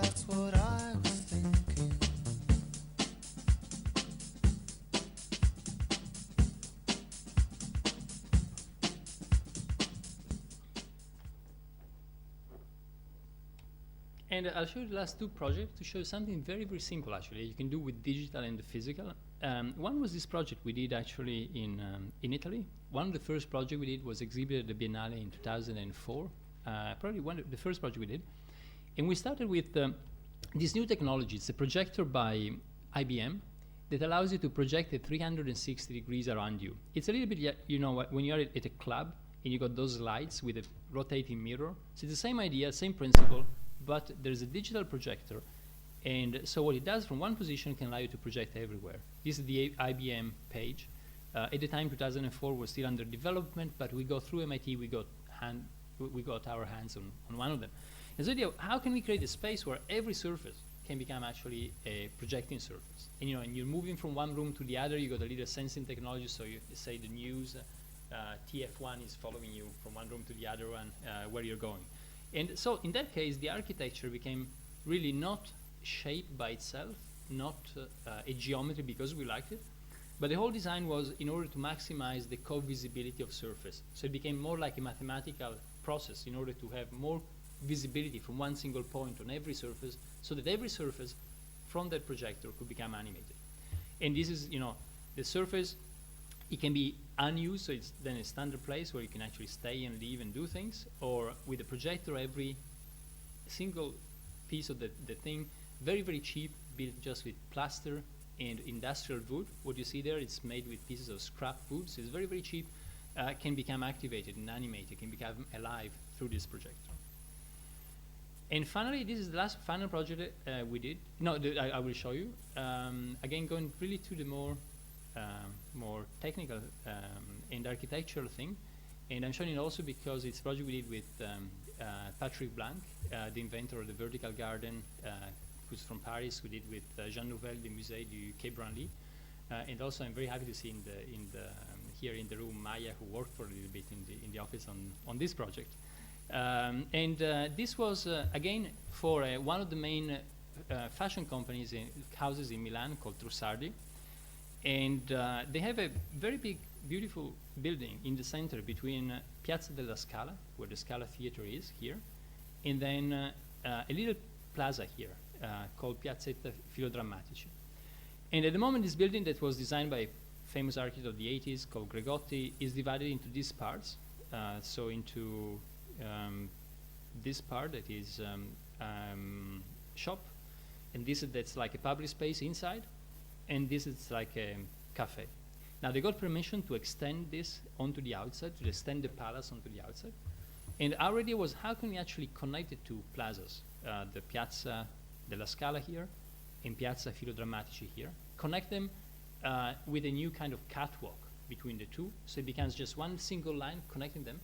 that's what I was thinking. And I'll show you the last two projects to show you something very, very simple, actually, you can do with digital and the physical. One was this project we did actually in Italy. One of the first projects we did was exhibited at the Biennale in 2004, probably one of the first project we did. And we started with this new technology. It's a projector by IBM that allows you to project at 360 degrees around you. It's a little bit, you know, when you're at a club and you got those lights with a rotating mirror. So it's the same idea, same principle, but there's a digital projector. And so what it does from one position can allow you to project everywhere. This is the IBM page. At the time, 2004 was still under development, but we go through MIT, we got our hands on one of them. And so the idea, how can we create a space where every surface can become actually a projecting surface? And you know, and you're moving from one room to the other, you got a little sensing technology, so you say the news, TF1 is following you from one room to the other one, where you're going. And so in that case, the architecture became really not shaped by itself, not a geometry because we liked it, but the whole design was in order to maximize the co-visibility of surface. So it became more like a mathematical process in order to have more visibility from one single point on every surface, so that every surface from that projector could become animated. And this is, you know, the surface, it can be unused, so it's then a standard place where you can actually stay and leave and do things, or with a projector, every single piece of the thing, very, very cheap, built just with plaster and industrial wood. What you see there, it's made with pieces of scrap wood, so it's very, very cheap, can become activated and animated, can become alive through this projector. And finally, this is the last final project we did. No, I will show you. Again, going really to the more technical and architectural thing. And I'm showing it also because it's a project we did with Patrick Blanc, the inventor of the vertical garden, who's from Paris. We did with Jean Nouvel, the Musée du Quai Branly. And also, I'm very happy to see here in the room Maya, who worked for a little bit in the office on this project. This was, again, for one of the main fashion companies, houses in Milan called Trussardi. And they have a very big, beautiful building in the center between Piazza della Scala, where the Scala Theater is here, and then a little plaza here called Piazzetta Filodrammatici. And at the moment, this building that was designed by a famous architect of the 80s called Gregotti is divided into these parts. So into this part that is shop, and that's like a public space inside, and this is like a cafe. Now they got permission to extend this onto the outside, to extend the palace onto the outside. And our idea was, how can we actually connect the two plazas, the Piazza della Scala here and Piazza Filodrammatici here, connect them with a new kind of catwalk between the two, so it becomes just one single line connecting them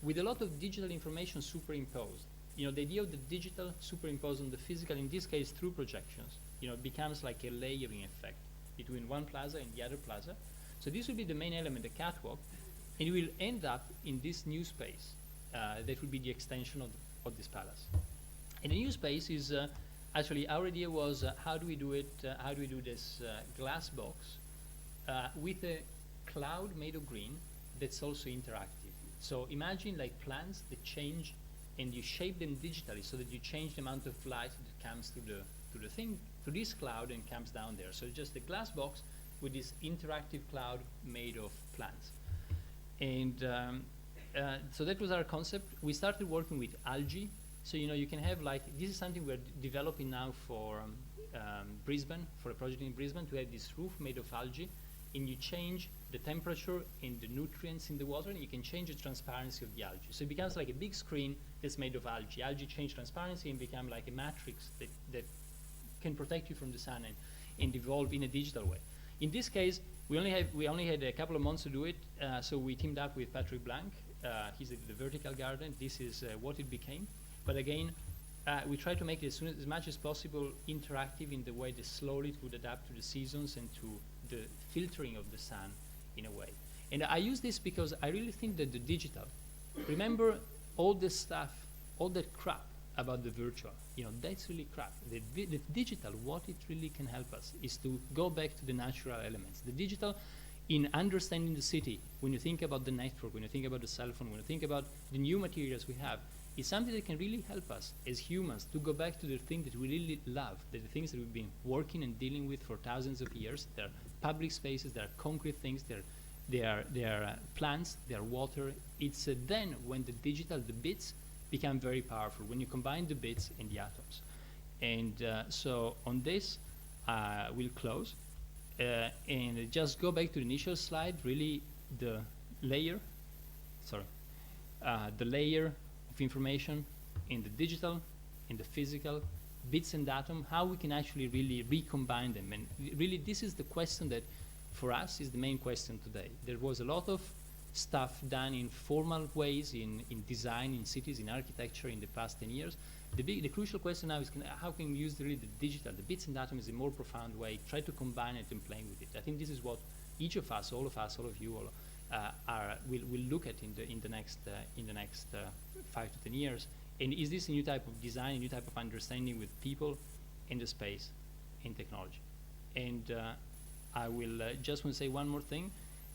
with a lot of digital information superimposed. You know, the idea of the digital superimposed on the physical, in this case through projections, you know, it becomes like a layering effect between one plaza and the other plaza. So this will be the main element, the catwalk, and it will end up in this new space that will be the extension of this palace. And the new space is, actually our idea was, how do we do it, how do we do this glass box with a cloud made of green that's also interactive. So imagine like plants that change, and you shape them digitally so that you change the amount of light that comes to the thing, to this cloud, and comes down there. So it's just a glass box with this interactive cloud made of plants. And so that was our concept. We started working with algae. So you know, you can have like, this is something we're developing now for Brisbane, for a project in Brisbane, to have this roof made of algae, and you change the temperature and the nutrients in the water, and you can change the transparency of the algae. So it becomes like a big screen that's made of algae. Algae change transparency and become like a matrix that can protect you from the sun and evolve in a digital way. In this case, we only had a couple of months to do it, so we teamed up with Patrick Blanc. He's at the Vertical Garden. This is what it became. But again, we try to make it as much as possible interactive in the way that slowly it would adapt to the seasons and to the filtering of the sun in a way. And I use this because I really think that the digital, remember all this stuff, all that crap about the virtual. That's really crap. The digital, what it really can help us is to go back to the natural elements. The digital, in understanding the city, when you think about the network, when you think about the cell phone, when you think about the new materials we have, is something that can really help us as humans to go back to the thing that we really love, the things that we've been working and dealing with for thousands of years. They're public spaces, they're concrete things, they're plants, they're water. It's then when the digital, the bits, become very powerful, when you combine the bits and the atoms. And so on this, we'll close. And just go back to the initial slide, really the layer of information in the digital, in the physical, bits and atom, how we can actually really recombine them. And really this is the question that for us is the main question today. There was a lot of stuff done in formal ways, in design, in cities, in architecture in the past 10 years. The crucial question now is how can we use really the digital, the bits and atoms in a more profound way, try to combine it and play with it. I think this is what each of us, all of you, will look at in the next 5 to 10 years. And is this a new type of design, a new type of understanding with people in the space, in technology? And I will just want to say one more thing,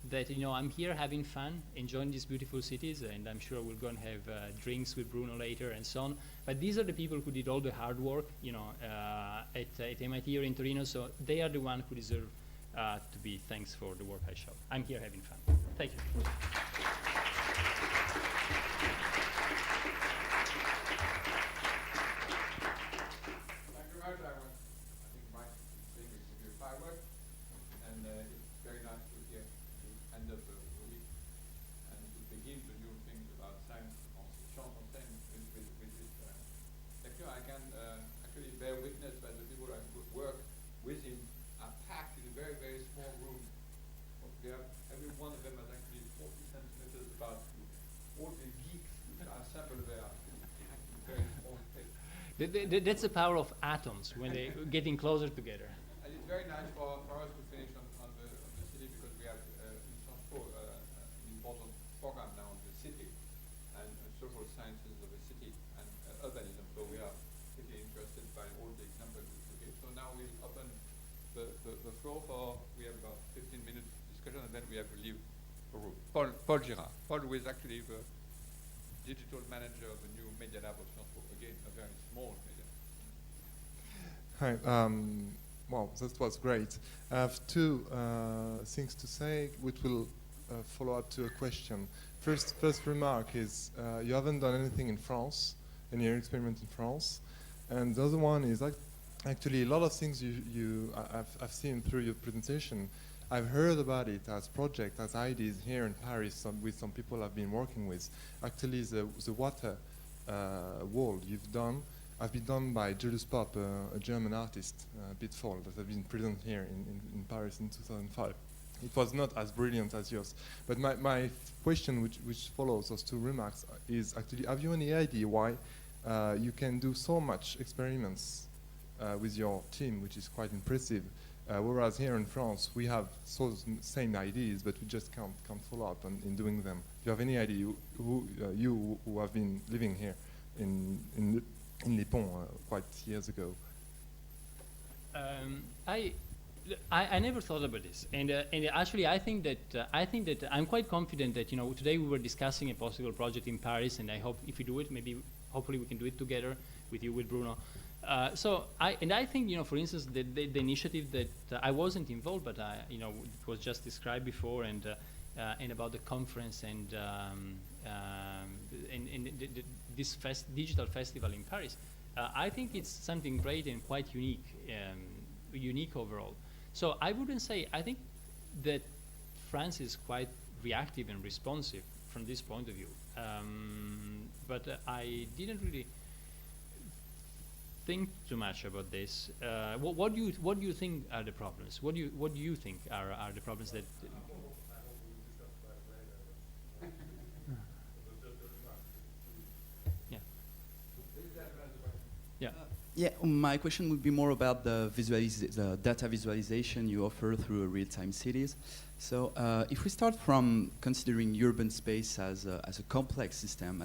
that I'm here having fun, enjoying these beautiful cities, and I'm sure we'll go and have drinks with Bruno later and so on. But these are the people who did all the hard work, at MIT or in Torino. So they are the ones who deserve to be thanks for the work I showed. I'm here having fun. Thank you. Thank you very much. I think Mike's thing is to do fireworks, and it's very nice to hear the end of the week and to begin the new things about science on with this lecture. I can actually bear witness that the people that work with him are packed in a very, very small room. Every one of them has actually 40 centimeters about all the geeks which are assembled there in a very small space. That's the power of atoms when they're getting closer together. And it's very nice for us to finish on the city, because we have in SciencesPo an important program now on the city and social sciences of the city and urbanism. So we are pretty interested by all the examples we give. So now we'll open the floor for, we have about 15 minutes discussion, and then we have to leave the room. Paul Girard. Paul, who is actually the digital manager of the new médialab of SciencesPo. Again, a very small media. Hi. Wow, that was great. I have two things to say, which will follow up to a question. First remark is you haven't done anything in France, any experiment in France, and the other one is actually a lot of things I've seen through your presentation. I've heard about it as project, as ideas here in Paris with some people I've been working with. Actually, the water wall you've done have been done by Julius Pop, a German artist, Bitfall, that have been present here in Paris in 2005. It was not as brilliant as yours. But my question, which follows those two remarks, is actually, have you any idea why you can do so much experiments with your team, which is quite impressive, whereas here in France, we have same ideas, but we just can't follow up in doing them. Do you have any idea you who have been living here in Les Ponts quite years ago? I never thought about this, and actually I think that I'm quite confident that today we were discussing a possible project in Paris, and I hope if we do it, hopefully we can do it together with you, with Bruno. So I think for instance the initiative that I wasn't involved, but it was just described before, and about the conference and this digital festival in Paris. I think it's something great and quite unique overall. So I wouldn't say, I think that France is quite reactive and responsive from this point of view. But I didn't really think too much about this. What do you think are the problems? What do you think are the problems that? Yeah. Yeah, my question would be more about the data visualization you offer through real-time cities. So if we start from considering urban space as a complex system, as